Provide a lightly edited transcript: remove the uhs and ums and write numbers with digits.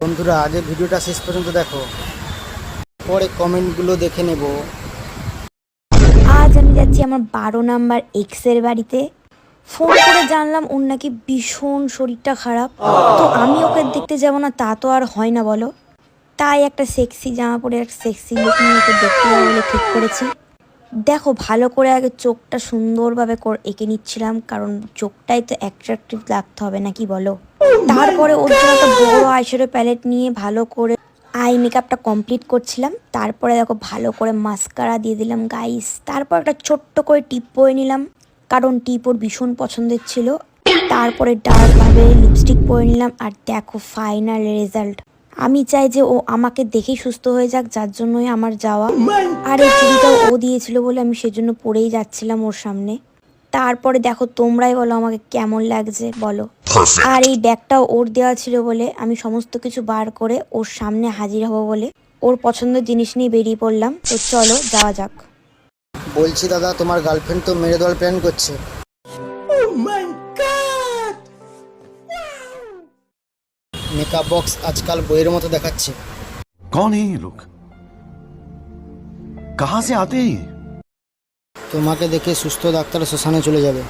বন্ধুরা আগে ভিডিওটা শেষ পর্যন্ত দেখো, পরে কমেন্টগুলো দেখে নেব। আজ আমি যাচ্ছি আমার 12 নাম্বার এক্সের বাড়িতে। ফোন করে জানলাম ওর নাকি ভীষণ শরীরটা খারাপ। তো আমি ওকে দেখতে যাব না তা তো আর হয় না বলো। তাই একটা সেক্সি জামা পরে একটা সেক্সি লুক নিয়ে ওকে দেখতে যাবো বলে ঠিক করেছি। দেখো ভালো করে আগে চোখটা সুন্দরভাবে এঁকে নিচ্ছিলাম, কারণ চোখটাই তো অ্যাট্রাকটিভ লাগতে হবে নাকি বলো। তারপরে ওর জন্য একটা বড় আইশ্যাডো প্যালেট নিয়ে ভালো করে আই মেকআপটা কমপ্লিট করছিলাম। তারপরে দেখো ভালো করে মাস্কারা দিয়ে দিলাম গাইস। তারপর একটা ছোট্ট করে টিপ পরে নিলাম, কারণ টিপ ওর ভীষণ পছন্দের ছিল। তারপরে ডার্কভাবে লিপস্টিক পরে নিলাম। আর দেখো ফাইনাল রেজাল্ট। আমি চাই যে ও আমাকে দেখেই সুস্থ হয়ে যাক, যার জন্যই আমার যাওয়া। আর এই চুড়িটাও ও দিয়েছিল বলে আমি সেজন্য পরেই যাচ্ছিলাম ওর সামনে। তারপরে দেখো তোমরাই বলো আমাকে কেমন লাগছে বলো। আর এই ব্যাগটাও ওর দেওয়া ছিল বলে আমি সমস্ত কিছু বার করে ওর সামনে হাজির হব বলে ওর পছন্দের জিনিস নিয়ে বেরিয়ে পড়লাম। তো চলো যাওয়া যাক। বলছি দাদা, তোমার গার্লফ্রেন্ড তো মেরে দেওয়ার প্ল্যান করছে। মেকআপ বক্স আজকাল বইয়ের মতো দেখাচ্ছে। कौन है ये लोग? कहां से आते हैं ये? তোমাকে দেখে সুস্থ ডাক্তার শ্মশানে চলে যাবে।